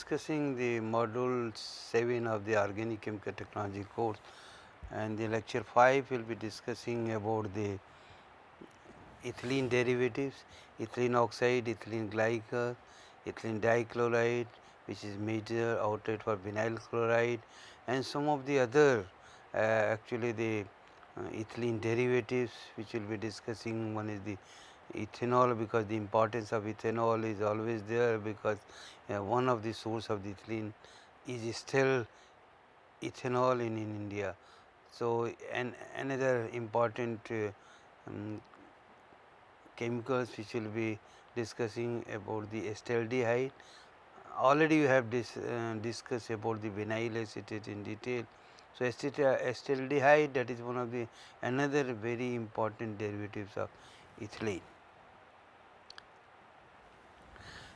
discussing the module 7 of the Organic Chemical Technology course, and the lecture 5 will be discussing about the ethylene derivatives, ethylene oxide, ethylene glycol, ethylene dichloride, which is major outlet for vinyl chloride, and some of the other actually the ethylene derivatives which we will be discussing. One is the ethanol, because the importance of ethanol is always there, because one of the source of the ethylene is still ethanol in India. So, and another important chemicals which will be discussing about the acetaldehyde. Already you have discussed about the vinyl acetate in detail. So, acetaldehyde, that is one of the another very important derivatives of ethylene.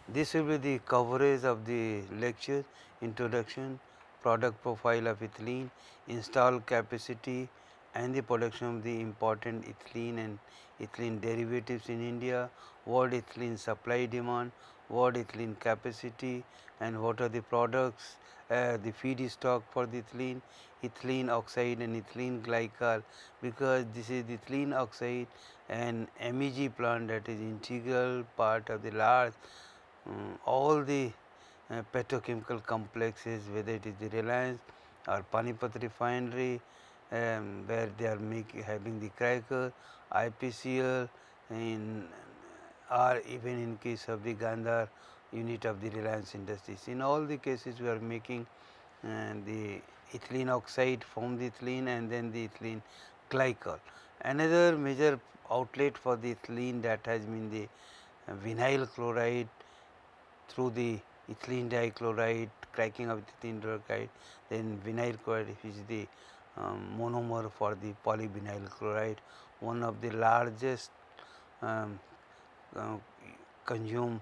This will be the coverage of the lecture: introduction, product profile of ethylene, installed capacity and the production of the important ethylene and ethylene derivatives in India, world ethylene supply demand, world ethylene capacity, and what are the products, the feedstock for the ethylene, ethylene oxide and ethylene glycol, because this is the ethylene oxide and MEG plant, that is integral part of the large all the petrochemical complexes, whether it is the Reliance or Panipat refinery, where they are having the cracker, IPCL, in or even in case of the Gandhar unit of the Reliance Industries. In all the cases, we are making the ethylene oxide from the ethylene and then the ethylene glycol. Another major outlet for the ethylene, that has been the vinyl chloride through the ethylene dichloride, cracking of ethylene dichloride, then vinyl chloride, which is the monomer for the polyvinyl chloride, one of the largest um, uh, consumed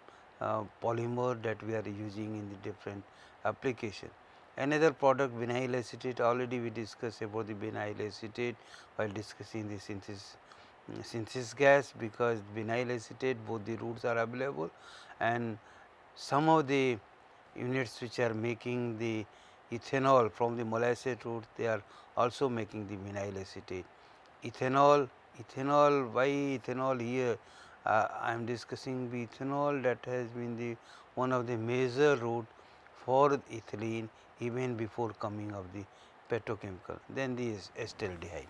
polymer that we are using in the different application. Another product, vinyl acetate, already we discussed about the vinyl acetate while discussing the synthesis gas, because vinyl acetate both the routes are available, and some of the units which are making the ethanol from the molasses route, they are also making the vinyl acetate. Ethanol, why ethanol here? I am discussing the ethanol that has been the one of the major route for ethylene even before coming of the petrochemical. Then the acetaldehyde.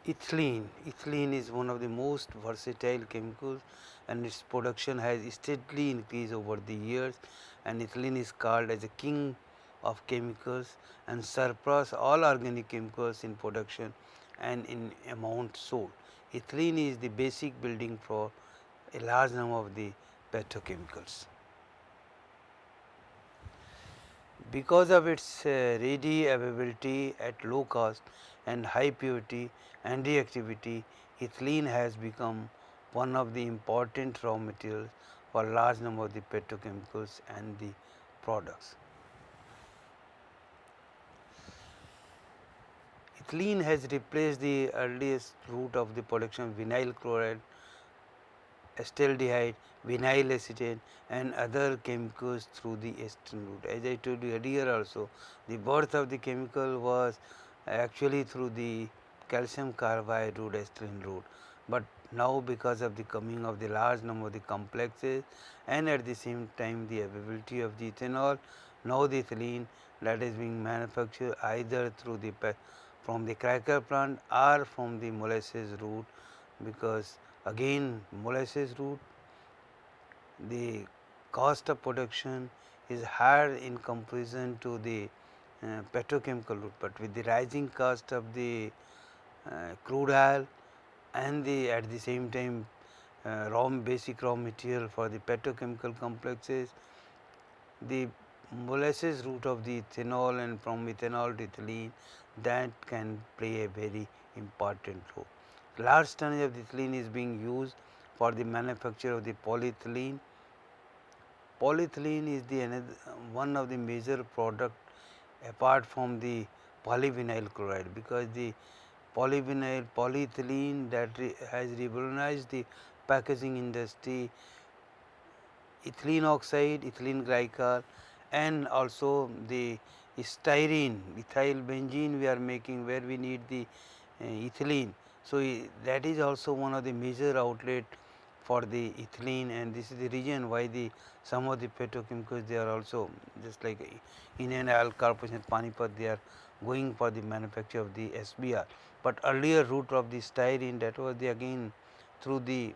Ethylene is one of the most versatile chemicals, and its production has steadily increased over the years, and ethylene is called as a king of chemicals and surpass all organic chemicals in production and in amount sold. Ethylene is the basic building for a large number of the petrochemicals. Because of its ready availability at low cost and high purity and reactivity, ethylene has become one of the important raw materials for large number of the petrochemicals and the products. Ethylene has replaced the earliest route of the production of vinyl chloride, acetaldehyde, vinyl acetate and other chemicals through the ester route. As I told you earlier also, the birth of the chemical was actually through the calcium carbide route, ethylene route, but now because of the coming of the large number of the complexes and at the same time the availability of the ethanol, now the ethylene that is being manufactured either through the from the cracker plant or from the molasses route, because again molasses route, the cost of production is higher in comparison to the petrochemical route, but with the rising cost of the crude oil and the at the same time basic raw material for the petrochemical complexes, the molasses route of the ethanol and from ethanol to ethylene, that can play a very important role. Large tonnage of the ethylene is being used for the manufacture of the polyethylene. Polyethylene is the one of the major product apart from the polyvinyl chloride, because the polyethylene that has revolutionized the packaging industry ethylene oxide, ethylene glycol, and also the styrene, ethyl benzene we are making, where we need the ethylene. So, that is also one of the major outlet for the ethylene, and this is the reason why the some of the petrochemicals, they are also just like Indian Oil Corporation Panipat, they are going for the manufacture of the SBR. But earlier route of the styrene, that was the again through the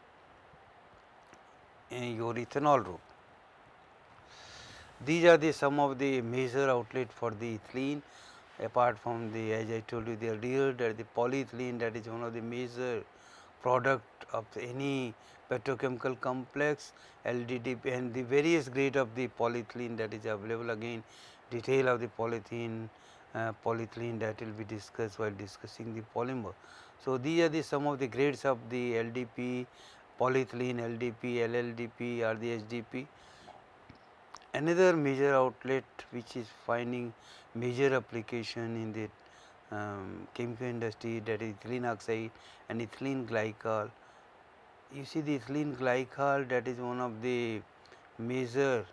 your ethanol route. These are the some of the major outlet for the ethylene, apart from the, as I told you the earlier, that the polyethylene, that is one of the major product of any petrochemical complex, LDDP, and the various grade of the polyethylene that is available. Again, detail of the polyethylene that will be discussed while discussing the polymer. So, these are the some of the grades of the LDP, polyethylene, LDP, LLDP or the HDP. Another major outlet which is finding major application in the chemical industry, that is ethylene oxide and ethylene glycol. You see the ethylene glycol, that is one of the major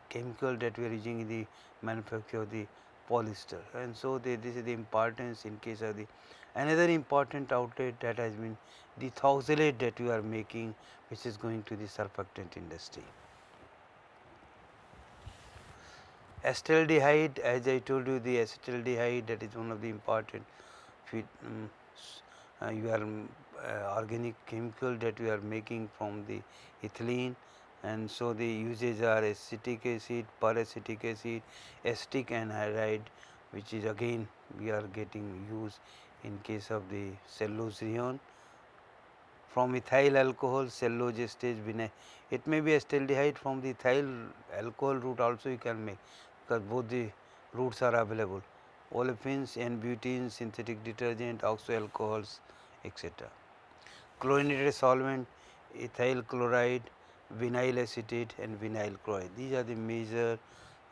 chemical that we are using in the manufacture of the polyester, and so this is the importance in case of the another important outlet that has been the ethoxylate that we are making, which is going to the surfactant industry. Acetaldehyde, as I told you, the acetaldehyde, that is one of the important organic chemical that we are making from the ethylene, and so the uses are acetic acid, peracetic acid, acetic anhydride, which is again we are getting used in case of the cellulose rayon. From ethyl alcohol, cellulose stage vinyl, it may be acetaldehyde. From the ethyl alcohol route also you can make, because both the routes are available, olefins and butene, synthetic detergent, oxo alcohols, etc. Chlorinated solvent, ethyl chloride, vinyl acetate and vinyl chloride. These are the major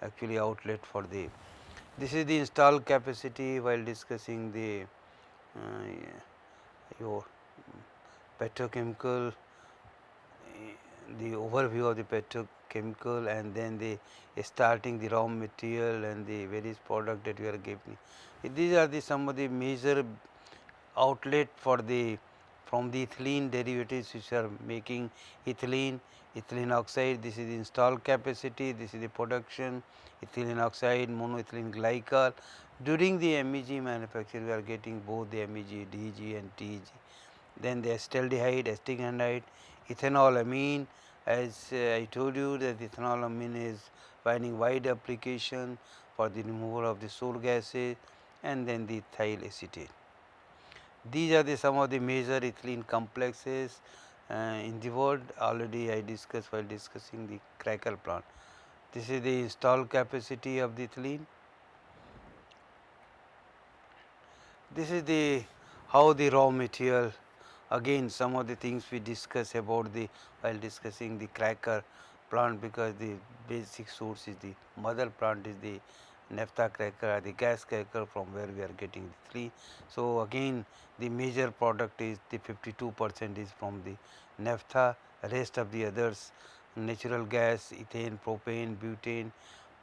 actually outlet for the. This is the installed capacity while discussing the your petrochemical, the overview of the petrochemical, and then the starting the raw material and the various product that we are giving. These are the some of the major outlet for the from the ethylene derivatives which are making ethylene, ethylene oxide. This is the installed capacity, this is the production, ethylene oxide, monoethylene glycol. During the MEG manufacture, we are getting both the MEG, DEG and TEG. Then the acetaldehyde, acetic anhydride, ethanolamine, as I told you that ethanolamine is finding wide application for the removal of the sour gases, and then the ethyl acetate. These are the some of the major ethylene complexes in the world. Already I discussed while discussing the cracker plant. This is the installed capacity of the ethylene. This is the how the raw material, again some of the things we discuss about the while discussing the cracker plant, because the basic source is the mother plant is the naphtha cracker or the gas cracker, from where we are getting the three. So, again the major product is the 52% is from the naphtha, rest of the others natural gas, ethane, propane, butane,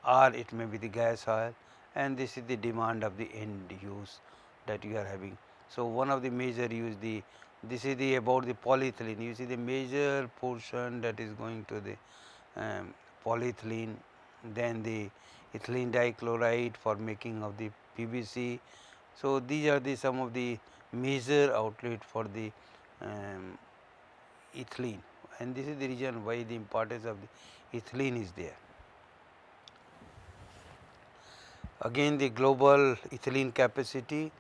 or it may be the gas oil, and this is the demand of the end use that you are having. So, one of the major use the this is the about the polyethylene. You see the major portion that is going to the polyethylene, then the ethylene dichloride for making of the PVC. So, these are the some of the major outlet for the ethylene, and this is the reason why the importance of the ethylene is there. Again the global ethylene capacity,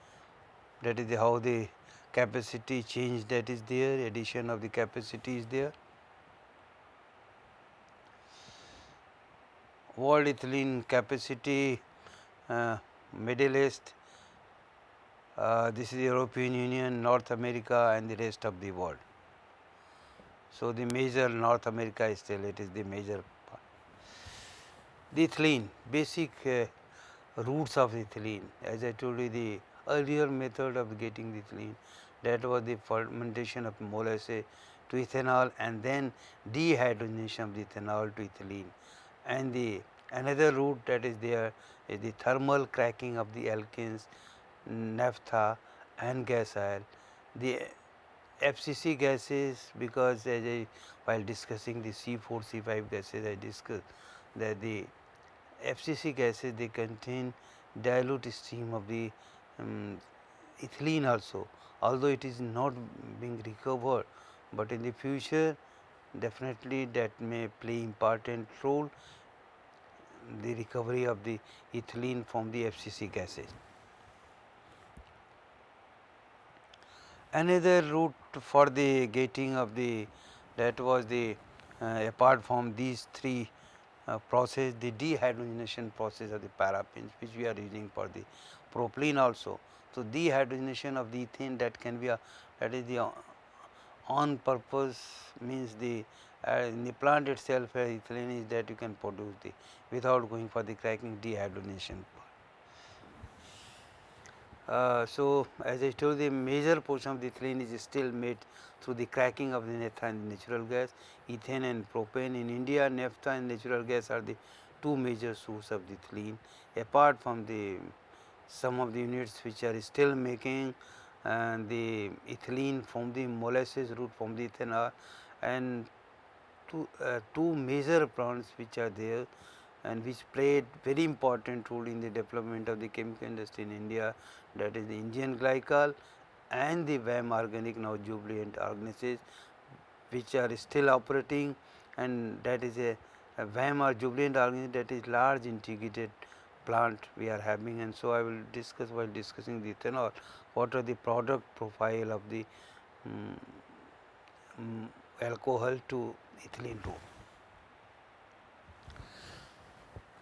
that is the how the capacity change that is there, addition of the capacity is there. World ethylene capacity, Middle East, this is the European Union, North America and the rest of the world. So, the major North America is still, it is the major part. The ethylene, basic roots of ethylene, as I told you the earlier method of getting the ethylene, that was the fermentation of molasses to ethanol and then dehydrogenation of the ethanol to ethylene. And the another route that is there is the thermal cracking of the alkanes, naphtha and gas oil. The FCC gases, because as I while discussing the C4 C5 gases I discussed that the FCC gases they contain dilute stream of the um, ethylene also, although it is not being recovered, but in the future definitely that may play important role the recovery of the ethylene from the FCC gases. Another route for the getting of the that was the apart from these three process, the dehydrogenation process of the paraffins which we are using for the propylene also. So, dehydrogenation of the ethane that can be a that is the on purpose means the in the plant itself ethylene is that you can produce the without going for the cracking dehydrogenation. So, as I told, the major portion of the ethylene is still made through the cracking of the naphtha and natural gas, ethane and propane. In India, naphtha and natural gas are the two major sources of the ethylene. Apart from the some of the units which are still making the ethylene from the molasses route from the ethanol, and two major plants which are there and which played very important role in the development of the chemical industry in India, that is the Indian glycol and the VAM organic now jubilant organisms which are still operating, and that is a VAM or jubilant organism that is large integrated plant we are having. And so, I will discuss while discussing the ethanol what are the product profile of the um, alcohol to ethylene route.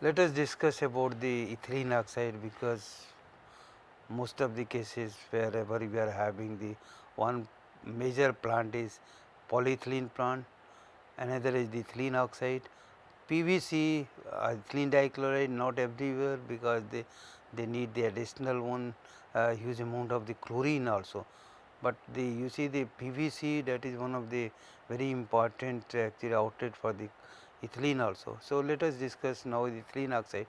Let us discuss about the ethylene oxide, because most of the cases wherever we are having the one major plant is polyethylene plant, another is the ethylene oxide, PVC, ethylene dichloride not everywhere because they need the additional one huge amount of the chlorine also. But the you see the PVC that is one of the very important actually outlet for the ethylene also. So, let us discuss now the ethylene oxide.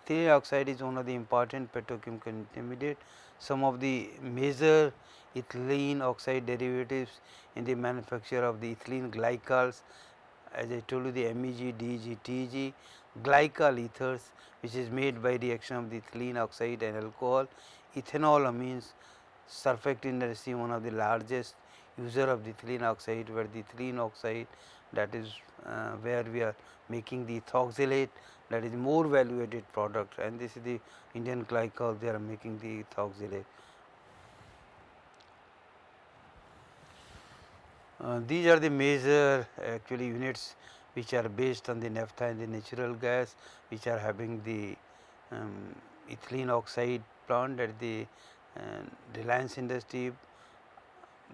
Ethylene oxide is one of the important petrochemical intermediate. Some of the major ethylene oxide derivatives in the manufacture of the ethylene glycols, as I told you, the MEG, DEG, TEG, glycol ethers which is made by reaction of the ethylene oxide and alcohol. Ethanol amines, surfactant industry one of the largest user of the ethylene oxide, where the ethylene oxide that is where we are making the ethoxylate, that is more value added product, and this is the Indian glycol they are making the ethoxylate. These are the major actually units which are based on the naphtha and the natural gas, which are having the ethylene oxide plant at the Reliance Industry,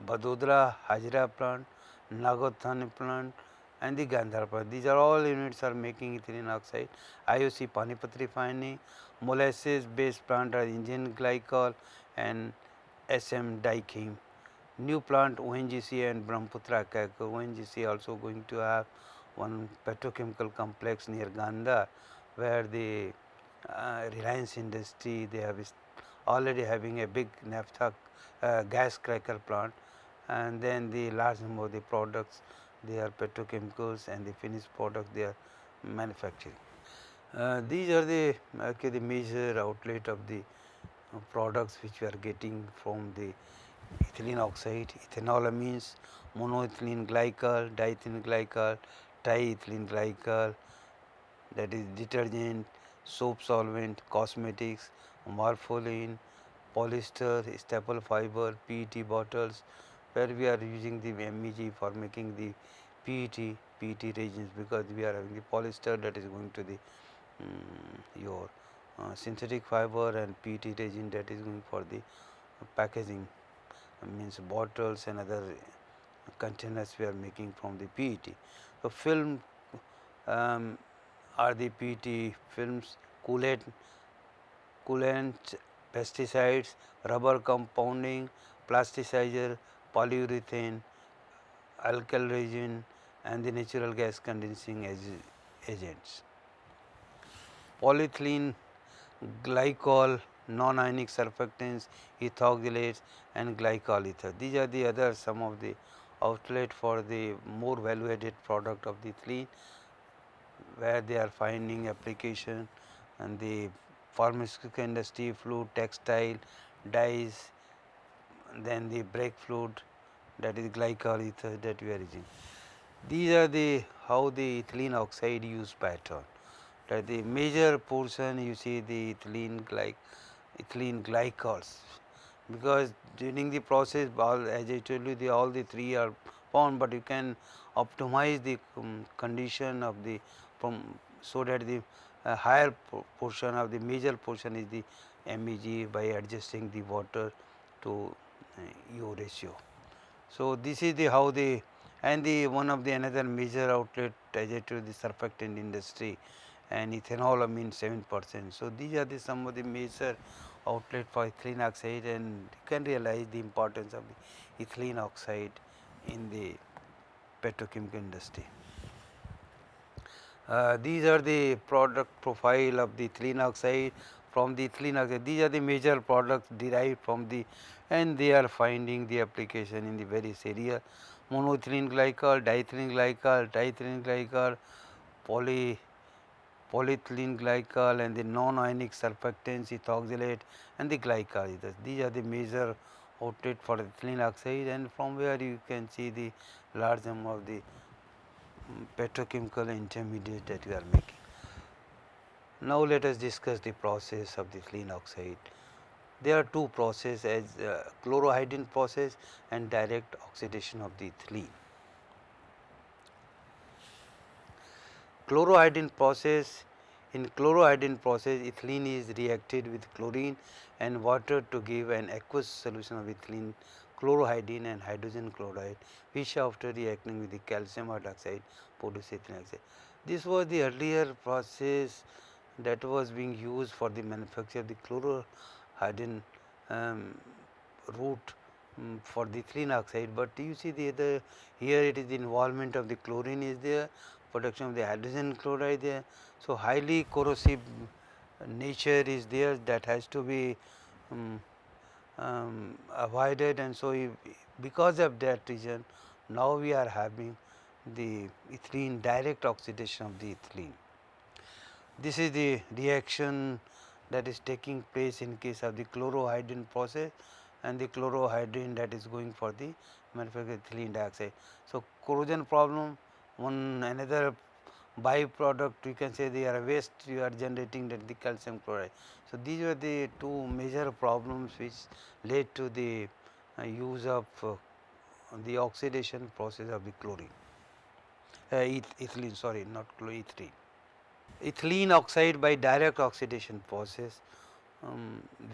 Vadodara Hajra plant, Nagothane plant and the Gandhar plant. These are all units are making ethylene oxide. IOC Panipat refinery, molasses based plant are Indian glycol and SM Dichem. New plant ONGC and Brahmaputra Chemical. ONGC also going to have one petrochemical complex near Gandhar, where the Reliance Industry they have already having a big naphtha gas cracker plant, and then the large number of the products they are petrochemicals and the finished product they are manufacturing. These are the actually the major outlet of the products which we are getting from the ethylene oxide, ethanolamines, monoethylene glycol, diethylene glycol, triethylene glycol, that is detergent, soap solvent, cosmetics, morpholine, polyester, staple fiber, PET bottles, where we are using the MEG for making the PET resins, because we are having the polyester that is going to the your synthetic fiber, and PET resin that is going for the packaging, means bottles and other containers we are making from the PET. So, film um, are the PET films, coolant, pesticides, rubber compounding, plasticizer, polyurethane, alkyl reagent and the natural gas condensing agents. Polyethylene glycol, non-ionic surfactants, ethoxylates and glycol ether. These are the other some of the outlet for the more value added product of the ethylene, where they are finding application and the pharmaceutical industry, food, textile, dyes, then the brake fluid, that is glycol ether that we are using. These are the how the ethylene oxide use pattern. That the major portion you see the ethylene glycols, because during the process all, as I told you, all the three are found, but you can optimize the condition of the from so that the higher portion of the major portion is the MEG by adjusting the water to U ratio. So, this is the how the and the one of the another major outlet as I told the surfactant industry and ethanol amine 7%. So, these are the some of the major outlet for ethylene oxide, and you can realize the importance of the ethylene oxide in the petrochemical industry. These are the product profile of the ethylene oxide. From the ethylene oxide, these are the major products derived from the, and they are finding the application in the various area: monoethylene glycol, diethylene glycol, triethylene glycol, polyethylene glycol, and the non-ionic surfactants, ethoxylate and the glycol ethers. These are the major outlet for ethylene oxide, and from where you can see the large number of the petrochemical intermediate that we are making. Now, let us discuss the process of the ethylene oxide. There are two processes, as chlorohydrin process and direct oxidation of the ethylene. Chlorohydrin process, in chlorohydrin process ethylene is reacted with chlorine and water to give an aqueous solution of ethylene chlorohydrin and hydrogen chloride, which after reacting with the calcium hydroxide produce ethylene oxide. This was the earlier process that was being used for the manufacture of the chlorohydrin route for the ethylene oxide, but you see the here it is the involvement of the chlorine is there, production of the hydrogen chloride there. So, highly corrosive nature is there, that has to be avoided, and so if, because of that reason now we are having the ethylene direct oxidation of the ethylene. This is the reaction that is taking place in case of the chlorohydrin process and the chlorohydrin that is going for the manufacture of ethylene dioxide. So, corrosion problem, one another byproduct we can say they are waste you are generating, that the calcium chloride. So, these were the two major problems which led to the use of the oxidation process of the chlorine, ethylene, sorry, not ethylene. Ethylene oxide by direct oxidation process,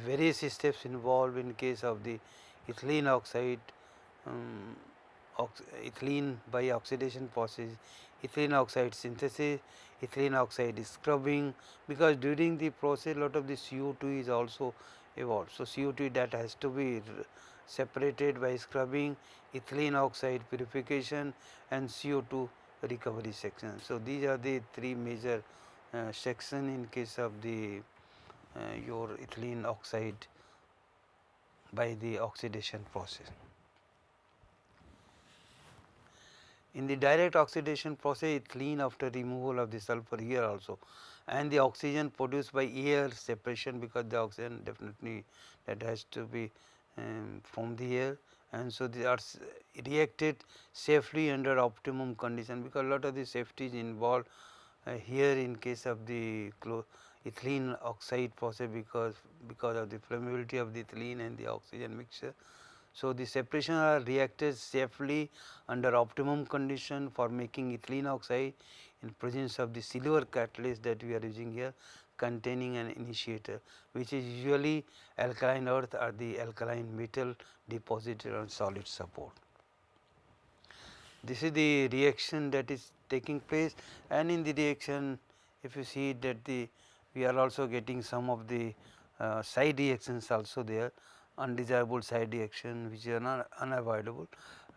various steps involved in case of the ethylene oxide, ethylene by oxidation process, ethylene oxide synthesis, ethylene oxide scrubbing, because during the process lot of the CO2 is also evolved. So, CO2 that has to be separated by scrubbing, ethylene oxide purification and CO2 recovery section. So, these are the three major section in case of the your ethylene oxide by the oxidation process. In the direct oxidation process, ethylene after removal of the sulfur here also, and the oxygen produced by air separation, because the oxygen definitely that has to be from the air, and so they are reacted safely under optimum condition, because lot of the safety is involved here in case of the ethylene oxide process, because of the flammability of the ethylene and the oxygen mixture. So, the separation are reacted safely under optimum condition for making ethylene oxide in presence of the silver catalyst that we are using here, containing an initiator, which is usually alkaline earth or the alkaline metal deposited on solid support. This is the reaction that is taking place, and in the reaction if you see that the we are also getting some of the side reactions also there, undesirable side reaction which are not unavoidable,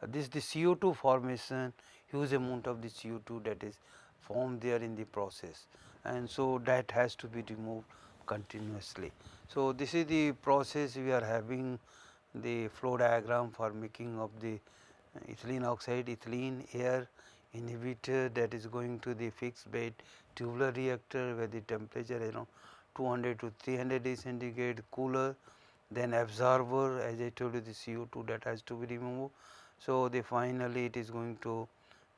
this the CO2 formation, huge amount of the CO2 that is formed there in the process, and so that has to be removed continuously. So, this is the process we are having the flow diagram for making of the ethylene oxide, ethylene air inhibitor that is going to the fixed bed tubular reactor where the temperature around 200 to 300 degrees centigrade cooler, then absorber as I told you the CO2 that has to be removed. So, the finally it is going to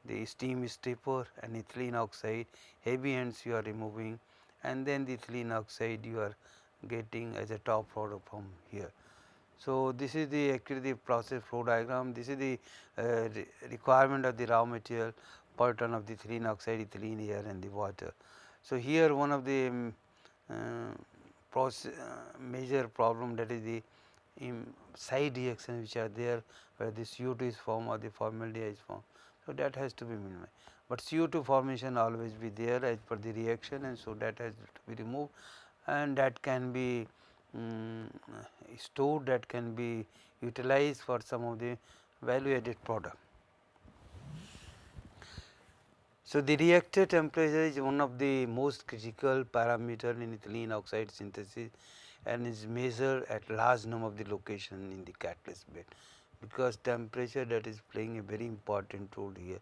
the steam stripper and ethylene oxide heavy ends you are removing, and then the ethylene oxide you are getting as a top product from here. So, this is the actually the process flow diagram. This is the requirement of the raw material per ton of the ethylene oxide, ethylene air and the water. So, here one of the major problem, that is the side reactions which are there where the CO2 is formed or the formaldehyde is formed. So, that has to be minimized, but CO2 formation always be there as per the reaction, and so that has to be removed, and that can be stored, that can be utilized for some of the value added product. So, the reactor temperature is one of the most critical parameter in ethylene oxide synthesis and is measured at large number of the location in the catalyst bed, because temperature that is playing a very important role here,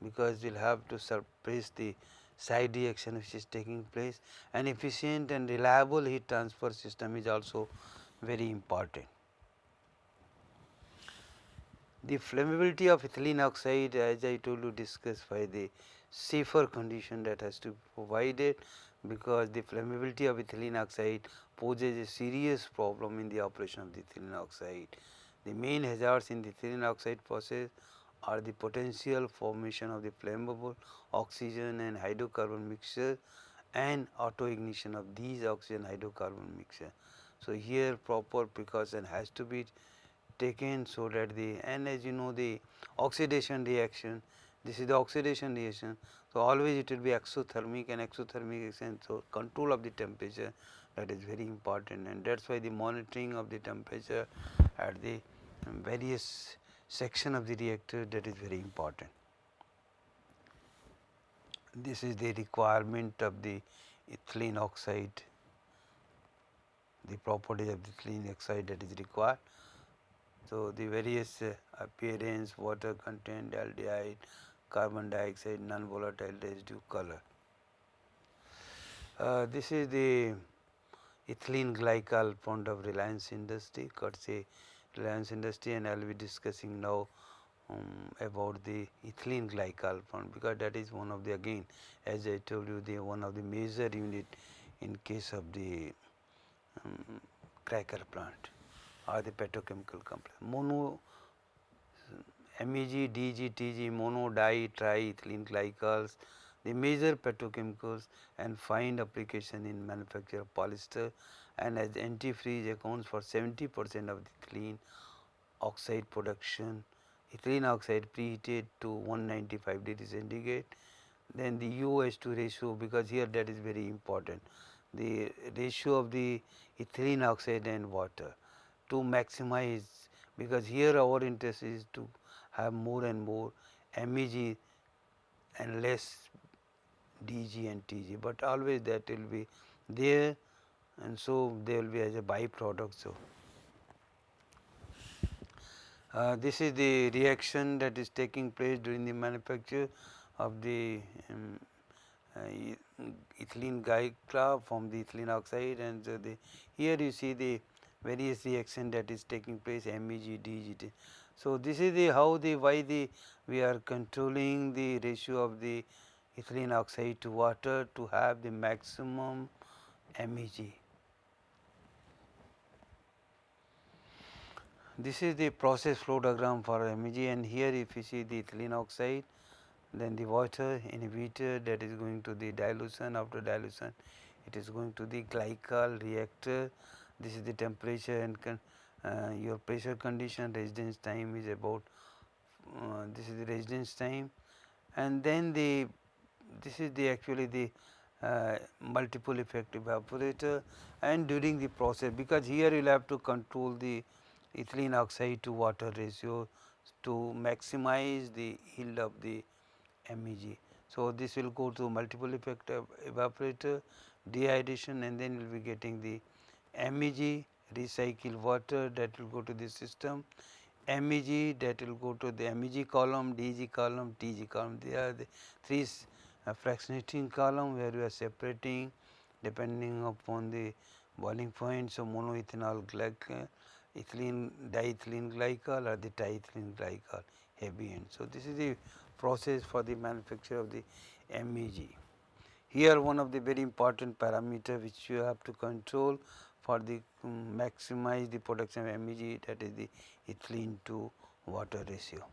because we will have to suppress the side reaction which is taking place, and efficient and reliable heat transfer system is also very important. The flammability of ethylene oxide, as I told you, discussed by the safer condition that has to be provided, because the flammability of ethylene oxide poses a serious problem in the operation of the ethylene oxide. The main hazards in the ethylene oxide process are the potential formation of the flammable oxygen and hydrocarbon mixture and auto ignition of these oxygen hydrocarbon mixture. So, here proper precaution has to be taken, so that the, and as you know, the oxidation reaction, this is the oxidation reaction. So, always it will be exothermic and exothermic reaction. So, control of the temperature, that is very important, and that is why the monitoring of the temperature at the various section of the reactor, that is very important. This is the requirement of the ethylene oxide, the properties of the ethylene oxide that is required. So, the various appearance, water content, aldehyde, carbon dioxide, non-volatile residue, color. This is the ethylene glycol found of Reliance Industry, courtesy Reliance Industry, and I will be discussing now about the ethylene glycol fund, because that is one of the, again as I told you, the one of the major unit in case of the cracker plant or the petrochemical complex. Mono MEG, DG, TG, mono, di, tri, ethylene glycols, the major petrochemicals and find application in manufacture of polyester, and as antifreeze accounts for 70% of the ethylene oxide production. Ethylene oxide preheated to 195 degrees centigrade, then the UO(H2) ratio, because here that is very important, the ratio of the ethylene oxide and water to maximize, because here our interest is to have more and more MEG and less DG and TG, but always that will be there, and so they will be as a byproduct. So, this is the reaction that is taking place during the manufacture of the ethylene glycol from the ethylene oxide, and so the here you see the various reaction that is taking place, MEG, DG. So, this is the how the why the we are controlling the ratio of the ethylene oxide to water to have the maximum MEG. This is the process flow diagram for MEG, and here if you see the ethylene oxide, then the water inhibitor that is going to the dilution, after dilution it is going to the glycol reactor. This is the temperature and your pressure condition, residence time is about this is the residence time, and then the this is the actually the multiple effect evaporator, and during the process, because here you will have to control the ethylene oxide to water ratio. to maximize the yield of the MEG. So, this will go to multiple effect of evaporator, dehydration, and then we will be getting the MEG, recycled water that will go to the system, MEG that will go to the MEG column, DG column, TG column. They are the three fractionating column where we are separating depending upon the boiling point. So, monoethanol ethylene diethylene glycol or the triethylene glycol heavy end. So, this is the process for the manufacture of the MEG. Here one of the very important parameter which you have to control for the maximize the production of MEG, that is the ethylene to water ratio.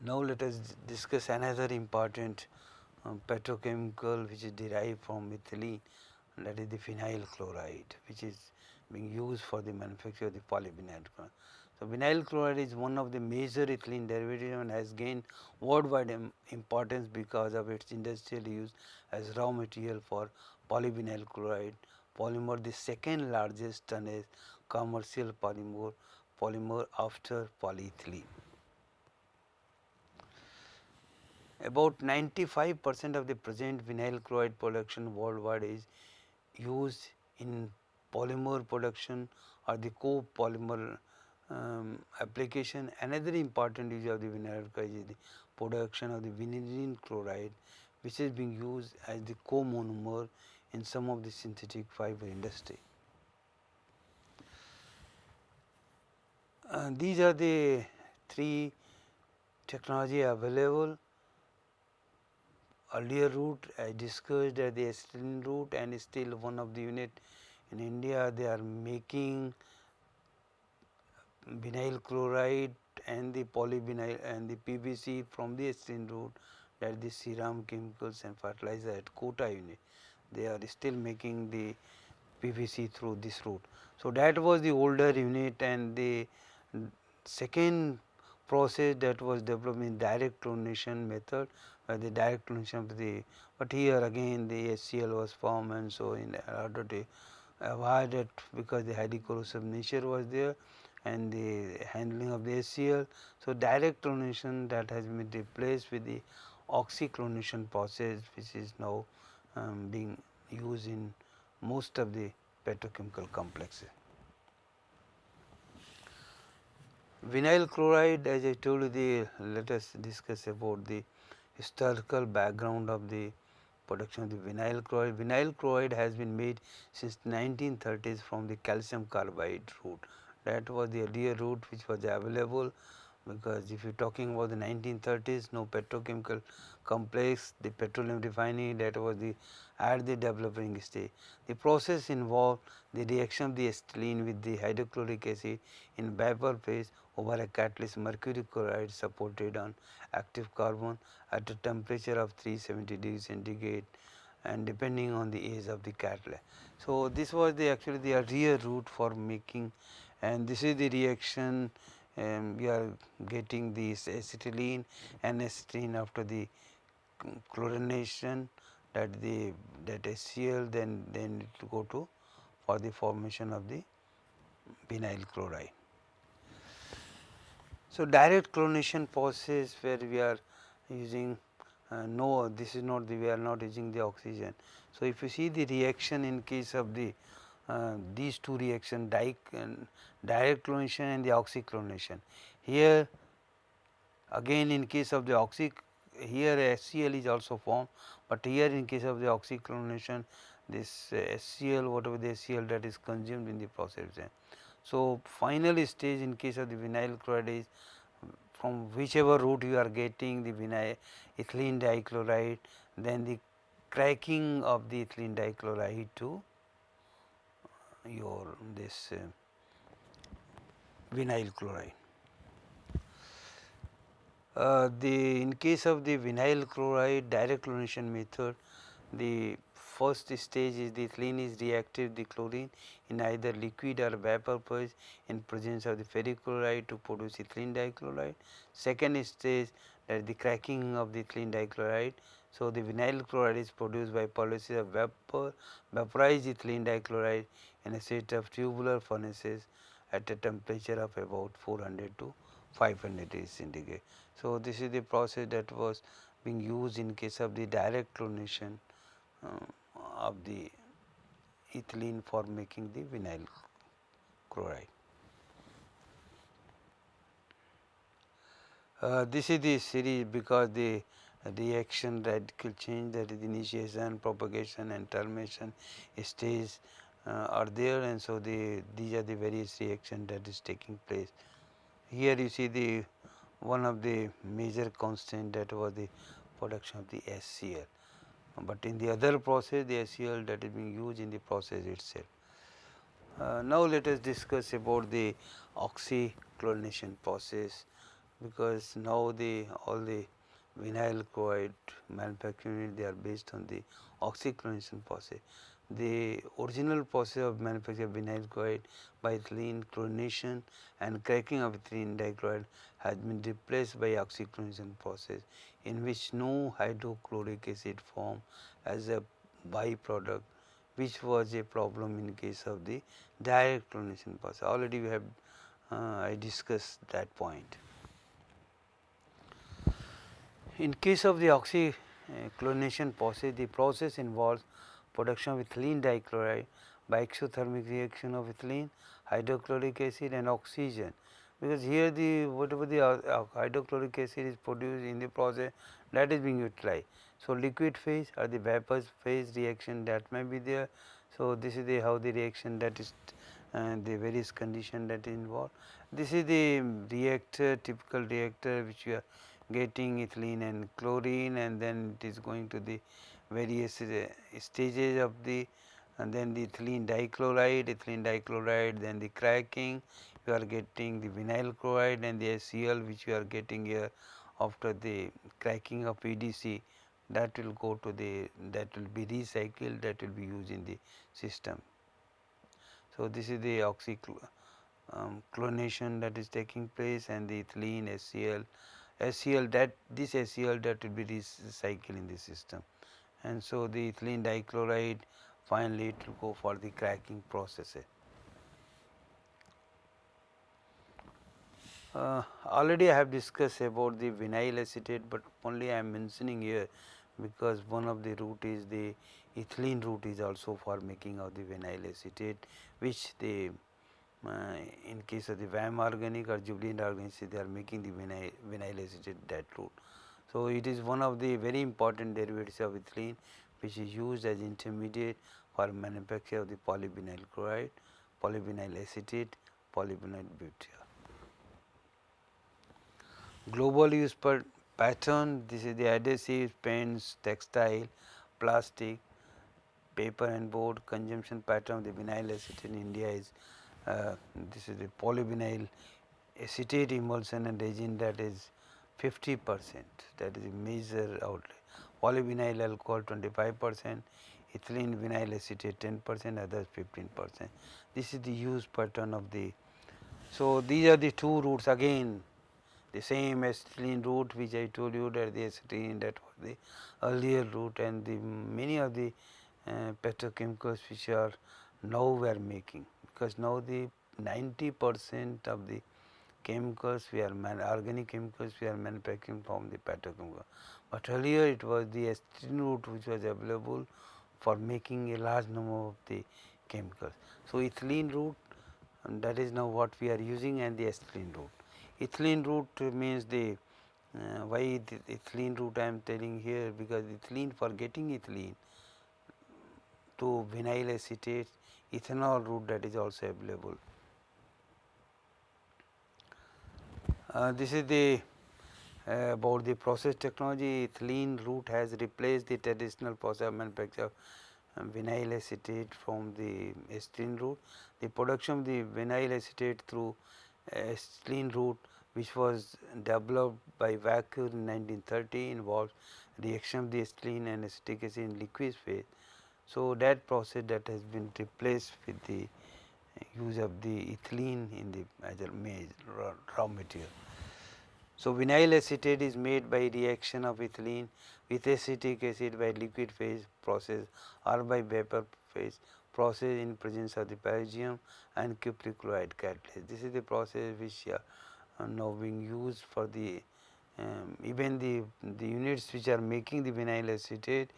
Now, let us discuss another important petrochemical which is derived from ethylene, that is the phenyl chloride, which is being used for the manufacture of the polyvinyl chloride. So, vinyl chloride is one of the major ethylene derivative and has gained worldwide importance because of its industrial use as raw material for polyvinyl chloride polymer, the second largest tonnage commercial polymer after polyethylene. About 95% of the present vinyl chloride production worldwide is used in polymer production or the copolymer application. Another important use of the vinyl chloride is the production of the vinylene chloride, which is being used as the co-monomer in some of the synthetic fiber industry. These are the three technology available. Earlier route I discussed the acetylene route, and still one of the unit in India they are making vinyl chloride and the polyvinyl and the PVC from the acetylene route, that is the Shriram Chemicals and Fertilizer at Kota unit. They are still making the PVC through this route. So, that was the older unit, and the second process that was developed in direct chlorination method, the direct chlorination of the, but here again the HCl was formed, and so in order to avoid it, because the highly corrosive nature was there and the handling of the HCl. So, direct chlorination that has been replaced with the oxychlorination process, which is now being used in most of the petrochemical complexes. Vinyl chloride, as I told you, let us discuss about the historical background of the production of the vinyl chloride. Vinyl chloride has been made since 1930s from the calcium carbide route. That was the earlier route which was available, because if you are talking about the 1930s, no petrochemical complex, the petroleum refinery, that was the at the developing stage. The process involved the reaction of the acetylene with the hydrochloric acid in vapor phase over a catalyst mercury chloride supported on active carbon at a temperature of 370 degrees centigrade, and depending on the age of the catalyst. So, this was the actually the earlier route for making, and this is the reaction we are getting this acetylene and acetylene after the chlorination, that HCl then need to go to for the formation of the vinyl chloride. So, direct chlorination process where we are using no, this is not the, we are not using the oxygen. So, if you see the reaction in case of the these two reaction, direct chlorination and the oxychlorination. Here again in case of the here HCl is also formed, but here in case of the oxychlorination, this HCl, whatever the HCl that is consumed in the process. So, final stage in case of the vinyl chloride is from whichever route you are getting the ethylene dichloride, then the cracking of the ethylene dichloride to your this vinyl chloride. In case of the vinyl chloride direct chlorination method, the first stage is the ethylene is reactive the chlorine in either liquid or vapor phase in presence of the ferric chloride to produce ethylene dichloride. Second stage, that is the cracking of the ethylene dichloride. So, the vinyl chloride is produced by pyrolysis of vaporized ethylene dichloride in a set of tubular furnaces at a temperature of about 400 to 500 degrees centigrade. So, this is the process that was being used in case of the direct chlorination of the ethylene for making the vinyl chloride. This is the series because the reaction radical change, that is initiation, propagation and termination stage are there, and so these are the various reaction that is taking place. Here you see the one of the major constant, that was the production of the HCl, but in the other process the HCl that is being used in the process itself. Now let us discuss about the oxychlorination process, because now all the vinyl chloride manufacturing, they are based on the oxychlorination process. The original process of manufacture of vinyl chloride by ethylene chlorination and cracking of ethylene dichloride has been replaced by oxychlorination process, in which no hydrochloric acid form as a byproduct, which was a problem in case of the direct chlorination process. Already we have I discussed that point. In case of the oxychlorination process, the process involves production of ethylene dichloride by exothermic reaction of ethylene, hydrochloric acid and oxygen, because here the whatever the hydrochloric acid is produced in the process, that is being utilized. So, liquid phase or the vapor phase reaction that may be there. So, this is the how the reaction that is the various condition that is involved. This is the reactor, typical reactor which we are getting ethylene and chlorine, and then it is going to the various stages of the, and then the ethylene dichloride, then the cracking, you are getting the vinyl chloride and the HCl which you are getting here after the cracking of EDC, that will go to the, that will be recycled, that will be used in the system. So, this is the oxychlorination that is taking place, and the ethylene HCl that this HCl that will be recycled in the system, and so the ethylene dichloride finally it will go for the cracking process. Already I have discussed about the vinyl acetate, but only I am mentioning here because one of the route is the ethylene route is also for making of the vinyl acetate, which the in case of the VAM organic or jubilant organic, they are making the vinyl acetate that route. So, it is one of the very important derivatives of ethylene which is used as intermediate for manufacture of the polyvinyl chloride, polyvinyl acetate, polyvinyl butadiene. Global use pattern, this is the adhesive, paints, textile, plastic, paper and board. Consumption pattern of the vinyl acetate in India is this is the polyvinyl acetate emulsion and resin, that is 50%, that is a major outlay. Polyvinyl alcohol 25%, ethylene vinyl acetate 10%, others 15%. This is the use pattern of the. So, these are the two routes again, the same ethylene route which I told you, that the acetylene, that was the earlier route, and the many of the petrochemicals which are now we are making, because now the 90% of the chemicals we are organic chemicals we are manufacturing from the petrochemical, but earlier it was the acetylene route which was available for making a large number of the chemicals. So, ethylene route, and that is now what we are using, and the acetylene route. Ethylene route means the why the ethylene route I am telling here, because ethylene, for getting ethylene to vinyl acetate, ethanol route that is also available. This is the about the process technology. Ethylene route has replaced the traditional process of manufacture of vinyl acetate from the acetylene route. The production of the vinyl acetate through acetylene route, which was developed by Wacker in 1930, involves reaction of the acetylene and acetic acid in liquid phase. So, that process that has been replaced with the use of the ethylene in the as a raw material. So, vinyl acetate is made by reaction of ethylene with acetic acid by liquid phase process or by vapor phase process in presence of the pyrogen and cupric chloride catalyst. This is the process which are now being used for the even the units which are making the vinyl acetate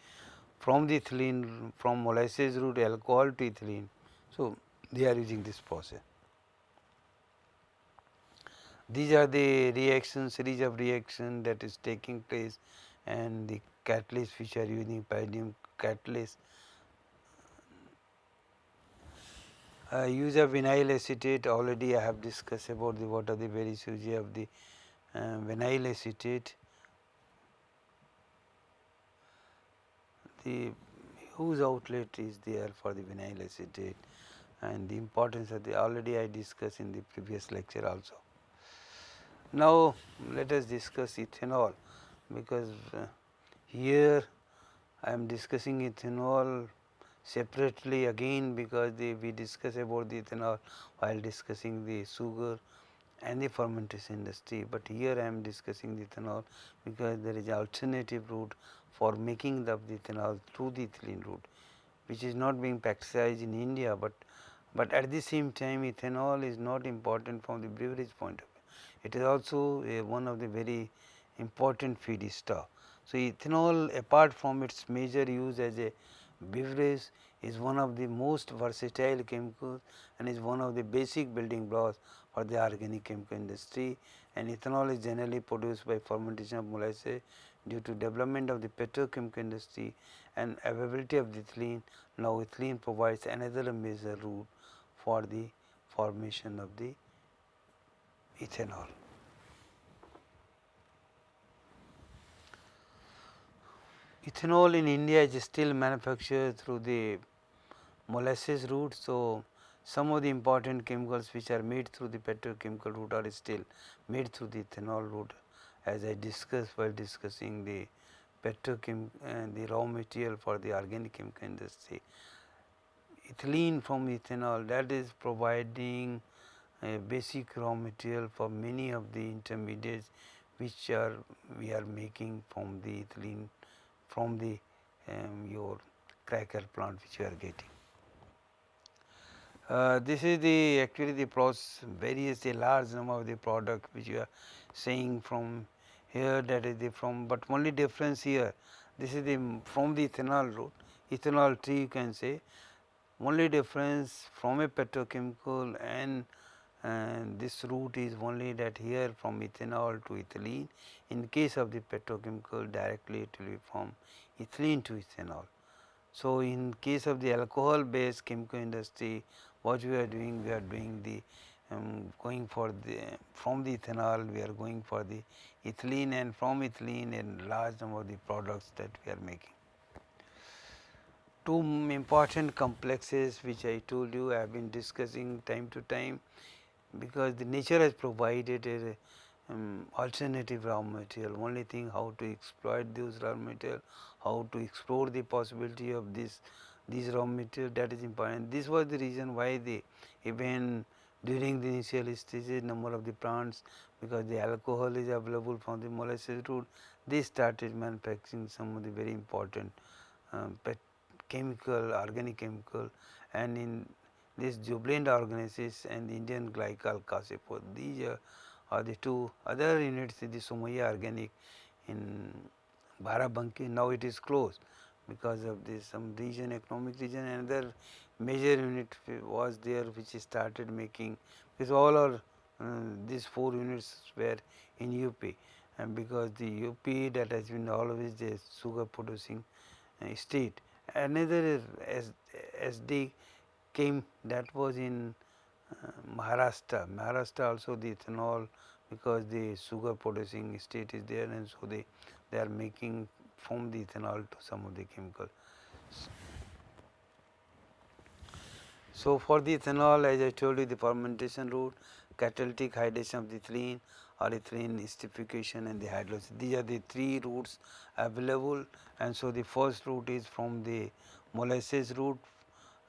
from the ethylene, from molasses route alcohol to ethylene. So, they are using this process. These are the reactions, series of reaction that is taking place, and the catalysts which are using pyrogen catalyst. Use of vinyl acetate, already I have discussed about the what are the various uses of the vinyl acetate. The huge outlet is there for the vinyl acetate, and the importance of the already I discussed in the previous lecture also. Now, let us discuss ethanol, because here I am discussing ethanol separately again, because we discuss about the ethanol while discussing the sugar and the fermentation industry, but here I am discussing the ethanol because there is alternative route for making the ethanol through the ethylene route, which is not being practiced in India, but at the same time ethanol is not important from the beverage point of view. It is also one of the very important feedstock. So, ethanol, apart from its major use as a beverage, is one of the most versatile chemicals and is one of the basic building blocks for the organic chemical industry, and ethanol is generally produced by fermentation of molasses due to development of the petrochemical industry and availability of the ethylene. Now, ethylene provides another major route for the formation of the ethanol. Ethanol in India is still manufactured through the molasses route. So, some of the important chemicals which are made through the petrochemical route are still made through the ethanol route, as I discussed while discussing the petrochem the raw material for the organic chemical industry. Ethylene from ethanol, that is providing a basic raw material for many of the intermediates which are we are making from the ethylene from the your cracker plant which you are getting. This is the actually the process various a large number of the product which you are saying from here, that is the from, but only difference here, this is the from the ethanol route, ethanol tree you can say, only difference from a petrochemical and this route is only that here from ethanol to ethylene. In case of the petrochemical, directly it will be from ethylene to ethanol. So, in case of the alcohol based chemical industry, what we are doing the going for the from the ethanol we are going for the ethylene, and from ethylene a large number of the products that we are making. Two important complexes which I told you I have been discussing time to time, because the nature has provided a alternative raw material. Only thing how to exploit those raw material, how to explore the possibility of these raw material, that is important. This was the reason why the even during the initial stages number of the plants, because the alcohol is available from the molasses route, they started manufacturing some of the very important chemical, organic chemical, and in this Jubilant Organics and the Indian Glycol Casipur. These are the two other units in the Somaiya Organic in Barabanki. Now it is closed because of this some region, economic region. Another major unit was there which started making, because all our these 4 units were in UP, and because the UP that has been always the sugar producing state. Another SD came, that was in Maharashtra. Maharashtra also the ethanol, because the sugar producing state is there, and so they are making from the ethanol to some of the chemical. So, for the ethanol, as I told you, the fermentation route, catalytic hydration of the ethylene or ethylene esterification and the hydrolysis. These are the 3 routes available, and so the first route is from the molasses route,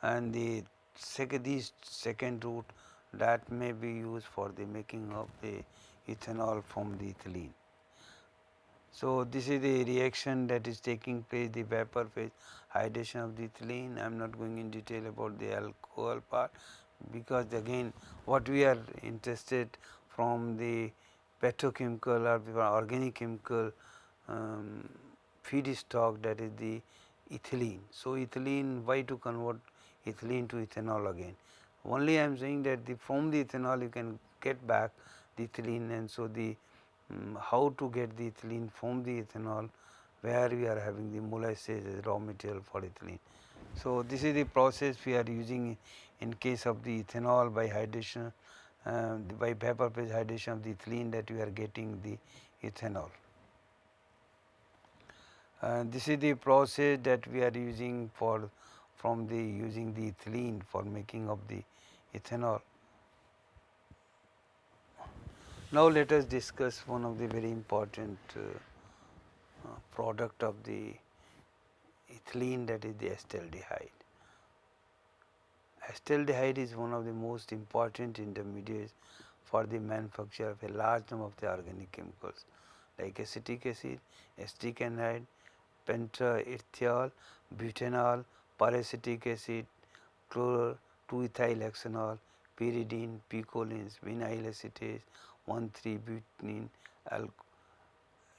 and the second route that may be used for the making of the ethanol from the ethylene. So, this is the reaction that is taking place, the vapor phase hydration of the ethylene. I am not going in detail about the alcohol part, because again what we are interested from the petrochemical or the organic chemical feedstock, that is the ethylene. So, ethylene, why to convert ethylene to ethanol again? Only I am saying that from the ethanol you can get back the ethylene, and so the how to get the ethylene from the ethanol, where we are having the molasses as raw material for ethylene. So, this is the process we are using in case of the ethanol by hydration, by vapor phase hydration of the ethylene, that we are getting the ethanol. This is the process that we are using for from the using the ethylene for making of the ethanol. Now, let us discuss one of the very important product of the ethylene, that is the acetaldehyde. Acetaldehyde is one of the most important intermediates for the manufacture of a large number of the organic chemicals like acetic acid, acetic anhydride, pentraethiol, butanol, peracetic acid, chloro, 2-ethyl-hexanol, pyridine, picolines, vinyl acetate, 1,3-butene,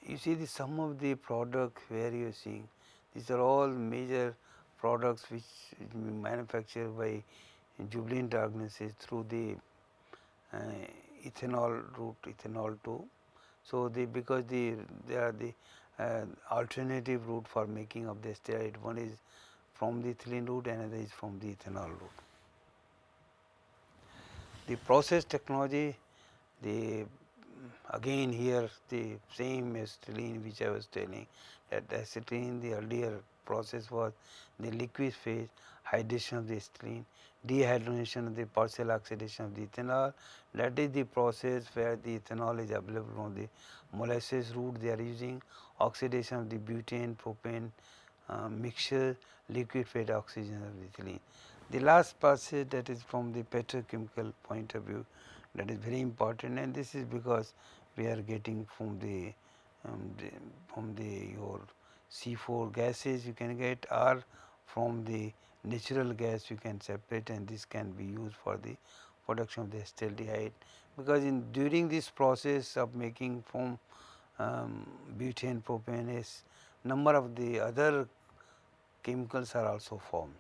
you see the some of the products where you are seeing, these are all major products which manufactured by Jubilant Organics through the ethanol route, ethanol 2. So, because they are the alternative route for making of the steroid, one is from the ethylene route, another is from the ethanol route. The process technology, the again here the same acetylene which I was telling, that acetylene, the earlier process was the liquid phase hydration of the acetylene, dehydrogenation of the partial oxidation of the ethanol. That is the process where the ethanol is available on the molasses route. They are using oxidation of the butane, propane mixture, liquid phase oxygen of the ethylene. The last passage, that is from the petrochemical point of view, that is very important, and this is because we are getting from the your C4 gases you can get, or from the natural gas you can separate, and this can be used for the production of the acetaldehyde, because in during this process of making from butane, propane, is number of the other chemicals are also formed.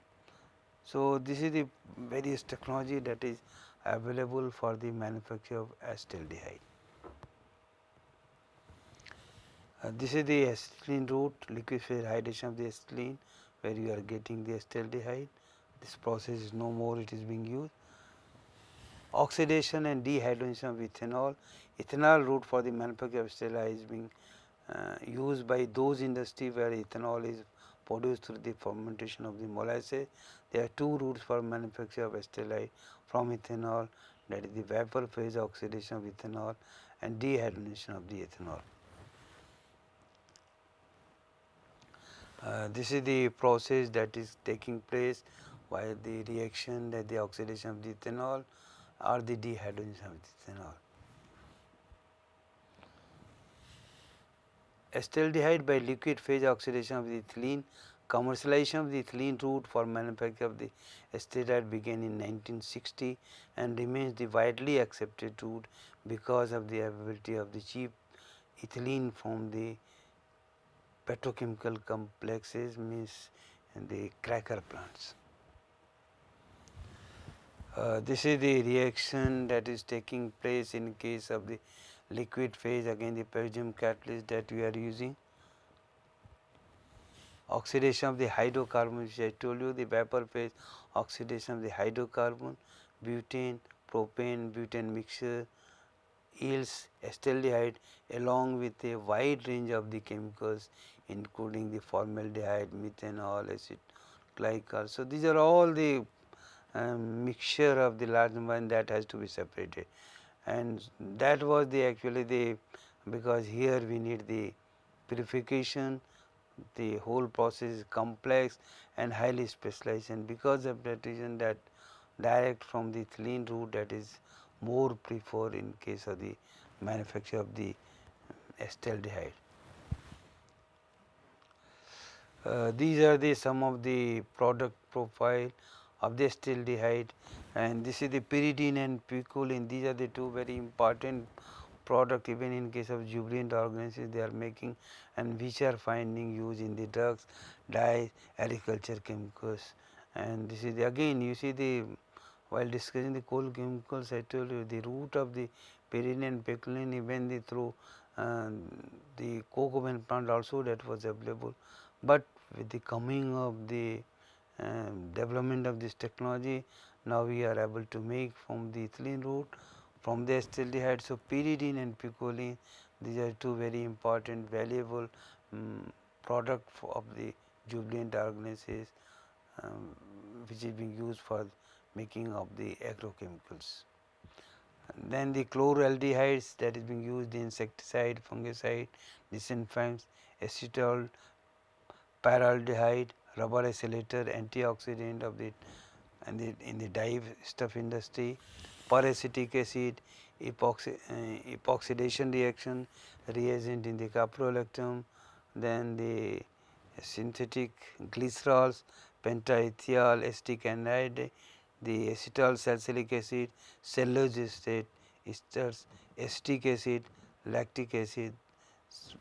So, this is the various technology that is available for the manufacture of acetaldehyde. This is the acetylene route, liquid phase hydration of the acetylene, where you are getting the acetaldehyde. This process is no more, it is being used. Oxidation and dehydrogenation of ethanol. Ethanol route for the manufacture of acetaldehyde is being used by those industries where ethanol is produced through the fermentation of the molasses. There are two routes for manufacture of acetaldehyde from ethanol, that is the vapor phase oxidation of ethanol and dehydrogenation of the ethanol. This is the process that is taking place while the reaction, that the oxidation of the ethanol or the dehydrogenation of the ethanol. Acetaldehyde by liquid phase oxidation of the ethylene. Commercialization of the ethylene route for manufacture of the acetaldehyde began in 1960 and remains the widely accepted route because of the availability of the cheap ethylene from the petrochemical complexes, means the cracker plants. This is the reaction that is taking place in case of the liquid phase, again the pyrogen catalyst that we are using. Oxidation of the hydrocarbon, which I told you, the vapor phase oxidation of the hydrocarbon, butane, propane, butane mixture yields acetaldehyde along with a wide range of the chemicals including the formaldehyde, methanol, acid glycol. So, these are all the mixture of the large number, and that has to be separated, and that was the actually the, because here we need the purification, the whole process is complex and highly specialized, and because of that reason that direct from the ethylene route, that is more preferred in case of the manufacture of the acetaldehyde. These are the some of the product profile of the acetaldehyde, and this is the pyridine and picoline. These are the two very important product, even in case of jubilant organisms they are making, and which are finding use in the drugs, dyes, agriculture chemicals. And this is the, again you see the, while discussing the coal chemicals, I told you the root of the pyridine and picoline, even the through uh, the coke oven plant also that was available, but with the coming of the development of this technology, now we are able to make from the ethylene root, from the acetaldehyde. So, pyridine and picoline, these are two very important valuable product of the jubilant organisms, um, which is being used for making of the agrochemicals. And then the chloraldehydes, that is being used in insecticide, fungicide, disinfectants, acetal, paraldehyde, rubber acelator, antioxidant of the, and in the dye stuff industry, peracetic acid, epoxidation reaction reagent in the caprolactam, then the synthetic glycerols, pentaethyl acetic anhydride, the acetyl salicylic acid, cellulose esters, acetic acid, lactic acid,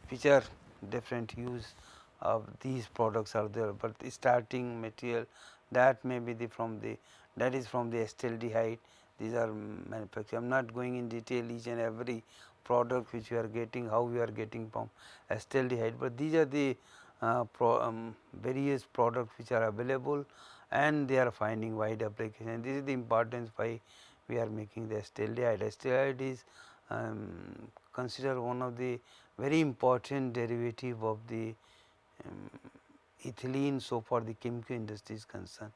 which are different use of these products are there, but the starting material that may be the from the, that is from the acetaldehyde. These are manufactured. I am not going in detail each and every product which we are getting, how we are getting from acetaldehyde, but these are the various products which are available and they are finding wide application. This is the importance why we are making the acetaldehyde. Acetaldehyde is considered one of the very important derivative of the ethylene so far the chemical industry is concerned,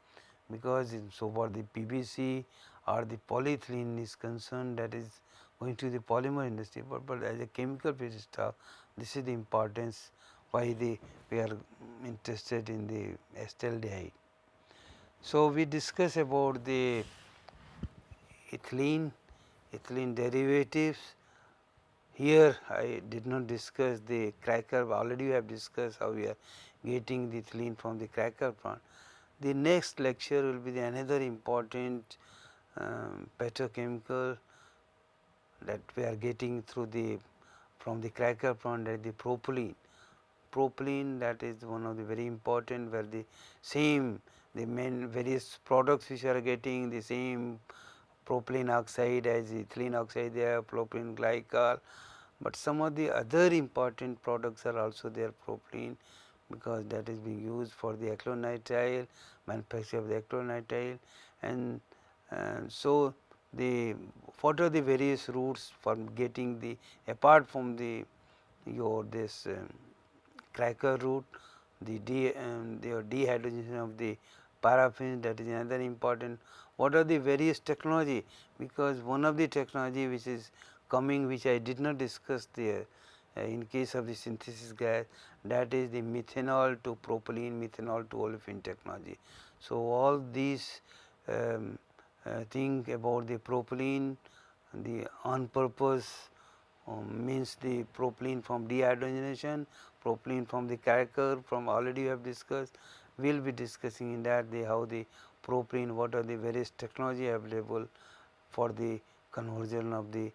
because so far the PVC or the polyethylene is concerned, that is going to the polymer industry, but as a chemical feedstock, this is the importance why we are interested in the acetaldehyde. So, we discuss about the ethylene derivatives. Here I did not discuss the cracker, already we have discussed how we are getting the ethylene from the cracker plant. The next lecture will be the another important petrochemical that we are getting through the, from the cracker plant, that the propylene. Propylene, that is one of the very important, where the same, the main various products which are getting the same propylene oxide as ethylene oxide, there propylene glycol, but some of the other important products are also there propylene, because that is being used for the acrylonitrile, manufacture of the acrylonitrile, and so the, what are the various routes for getting the, apart from the your this cracker route, the dehydrogenation of the paraffin, that is another important. What are the various technology? Because one of the technology which is coming, which I did not discuss there, in case of the synthesis gas, that is the methanol to propylene, methanol to olefin technology. So, all these think about the propylene, the on purpose means the propylene from dehydrogenation, propylene from the cracker, from already we have discussed. We will be discussing in that the how the propylene, what are the various technology available for the conversion of the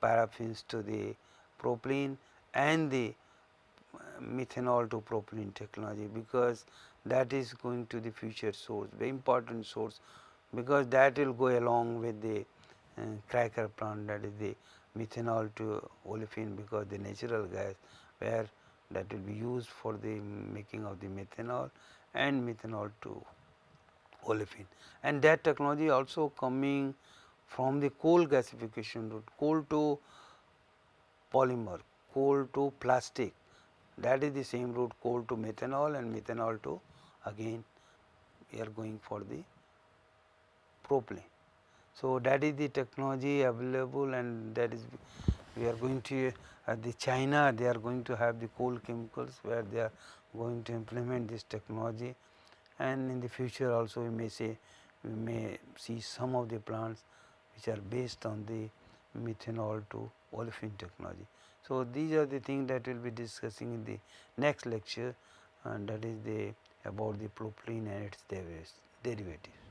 paraffins to the propylene, and the methanol to propylene technology, because that is going to the future source, very important source, because that will go along with the cracker plant, that is the methanol to olefin, because the natural gas where that will be used for the making of the methanol and methanol to olefin. And that technology also coming from the coal gasification route, coal to polymer, coal to plastic, that is the same route, coal to methanol and methanol to, again we are going for the propylene. So, that is the technology available, and that is we are going to the China, they are going to have the coal chemicals where they are going to implement this technology, and in the future also we may see some of the plants which are based on the methanol to olefin technology. So, these are the things that we will be discussing in the next lecture. and that is the about the propylene and its derivatives.